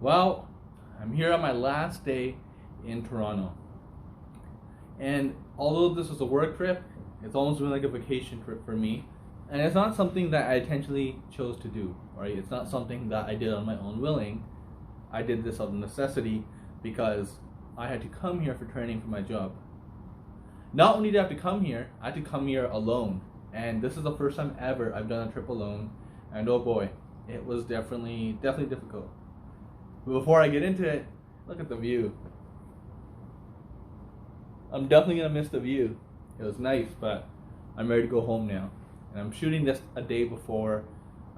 Well, I'm here on my last day in Toronto. And although this was a work trip, it's almost been like a vacation trip for me. And it's not something that I intentionally chose to do, right? It's not something that I did on my own willing. I did this out of necessity because I had to come here for training for my job. Not only did I have to come here, I had to come here alone. And this is the first time ever I've done a trip alone. And oh boy, it was definitely difficult. But before I get into it, look at the view. I'm definitely gonna miss the view. It was nice, but I'm ready to go home now. And I'm shooting this a day before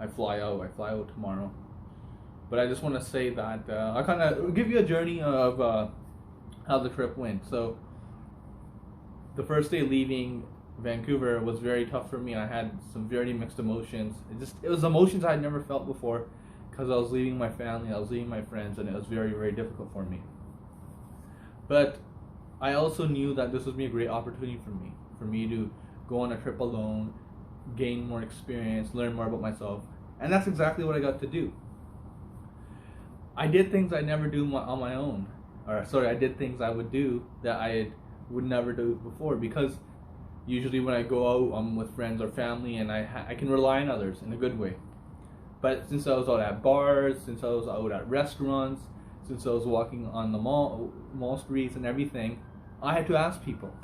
I fly out. I fly out tomorrow. But I just want to say that I'll kind of give you a journey of how the trip went. So the first day leaving Vancouver was very tough for me. I had some very mixed emotions. It was emotions I had never felt before because I was leaving my family, I was leaving my friends, and it was very difficult for me. But I also knew that this would be a great opportunity for me to go on a trip alone, gain more experience, learn more about myself, and that's exactly what I got to do. I did things I never do on my own, I did things I would do that I would never do before, because usually when I go out, I'm with friends or family, and I can rely on others in a good way. But since I was out at bars, since I was out at restaurants, since I was walking on the mall streets and everything, I had to ask people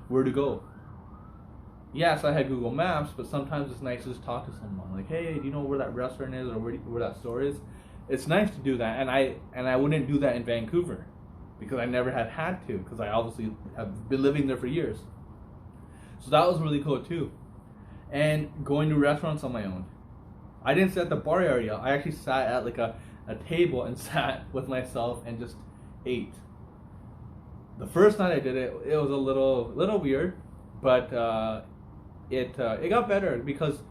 where to go. Yes, I had Google Maps, but sometimes it's nice to just talk to someone. Like, hey, do you know where that restaurant is or where that store is? It's nice to do that, and I wouldn't do that in Vancouver because I never had to, because I obviously have been living there for years. So that was really cool too. And going to restaurants on my own. I didn't sit at the bar area. I actually sat at like a table and sat with myself and just ate. The first night I did it, it was a little weird, but it got better because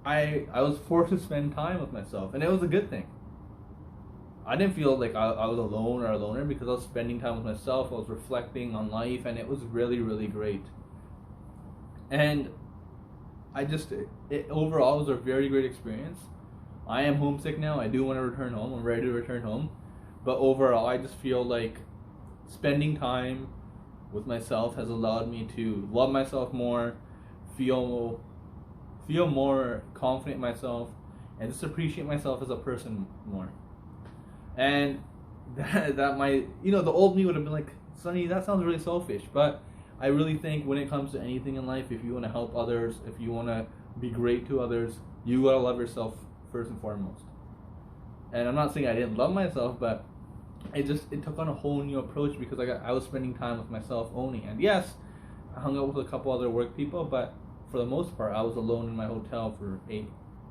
I was forced to spend time with myself, and it was a good thing. I didn't feel like I was alone or a loner because I was spending time with myself. I was reflecting on life, and it was really great. And overall, it was a very great experience. I am homesick now. I do want to return home. I'm ready to return home. But overall, I just feel like spending time with myself has allowed me to love myself more, feel more confident in myself, and just appreciate myself as a person more. And that might, the old me would have been like, Sonny, that sounds really selfish. But I really think when it comes to anything in life, if you want to help others, if you want to be great to others, you gotta love yourself first and foremost. And I'm not saying I didn't love myself, but it took on a whole new approach because I was spending time with myself only. And yes, I hung out with a couple other work people, but for the most part, I was alone in my hotel for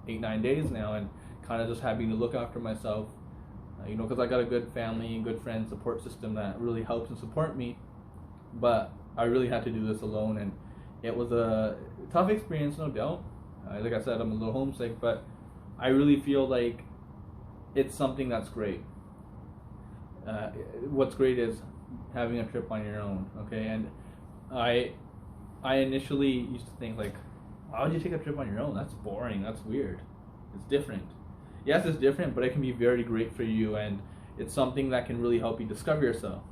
9 days now, and kind of just having to look after myself, because I got a good family and good friend support system that really helps and support me. But I really had to do this alone, and it was a tough experience, no doubt. Like I said, I'm a little homesick, but I really feel like it's something that's great. What's great is having a trip on your own, okay? And I initially used to think, like, why would you take a trip on your own? That's boring, that's weird. It's different. Yes, it's different, but it can be very great for you, and it's something that can really help you discover yourself.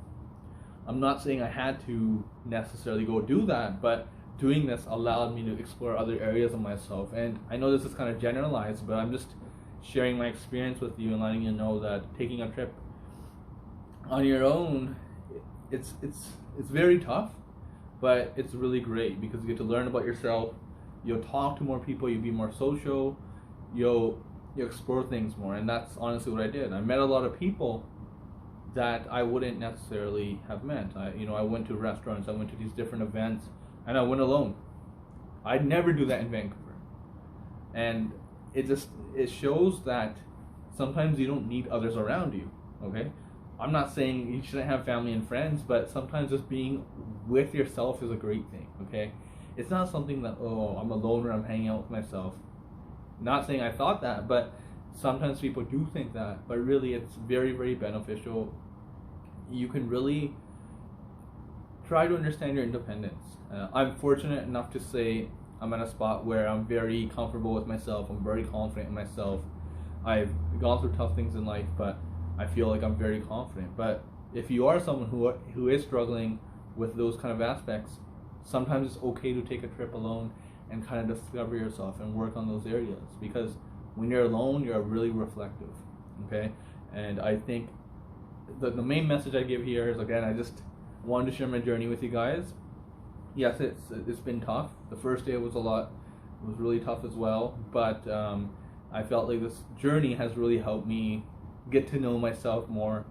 I'm not saying I had to necessarily go do that, but doing this allowed me to explore other areas of myself. And I know this is kind of generalized, but I'm just sharing my experience with you and letting you know that taking a trip on your own, it's very tough, but it's really great because you get to learn about yourself. You'll talk to more people. You'll be more social. You'll explore things more, and that's honestly what I did. I met a lot of people that I wouldn't necessarily have met. I went to restaurants, I went to these different events, and I went alone. I'd never do that in Vancouver. And it shows that sometimes you don't need others around you, okay? I'm not saying you shouldn't have family and friends, but sometimes just being with yourself is a great thing, okay? It's not something that, oh, I'm a loner, I'm hanging out with myself. Not saying I thought that, but sometimes people do think that, but really it's very beneficial. You can really try to understand your independence. I'm fortunate enough to say I'm at a spot where I'm very comfortable with myself, I'm very confident in myself. I've gone through tough things in life, but I feel like I'm very confident. But if you are someone who is struggling with those kind of aspects, sometimes it's okay to take a trip alone and kind of discover yourself and work on those areas, because when you're alone, you're really reflective. Okay, and I think the main message I give here is, again, I just wanted to share my journey with you guys. Yes, it's been tough. The first day was really tough as well, but I felt like this journey has really helped me get to know myself more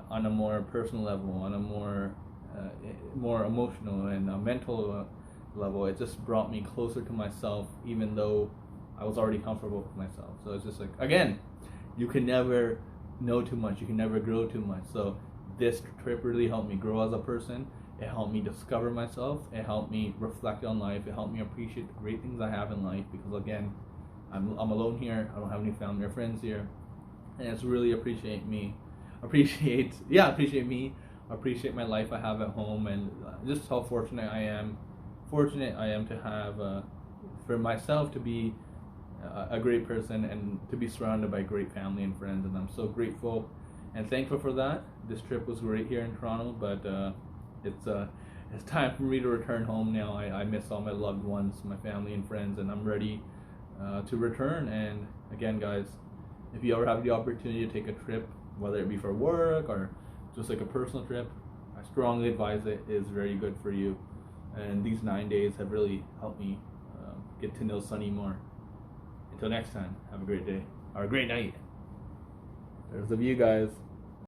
on a more personal level, on a more emotional and mental level. It just brought me closer to myself, even though I was already comfortable with myself. So it's just like, again, you can never know too much, you can never grow too much. So this trip really helped me grow as a person. It helped me discover myself. It helped me reflect on life. It helped me appreciate the great things I have in life, because again, I'm alone here. I don't have any family or friends here, and it's really appreciate me, appreciate my life I have at home, and just how fortunate I am to have for myself to be a great person and to be surrounded by great family and friends, and I'm so grateful and thankful for that. This trip was great here in Toronto, but it's time for me to return home now. I miss all my loved ones, my family and friends, and I'm ready to return. And again, guys, if you ever have the opportunity to take a trip, whether it be for work or just like a personal trip, I strongly advise it. It is very good for you, and these 9 days have really helped me get to know Sunny more. Until next time, have a great day or a great night. There's the view, guys.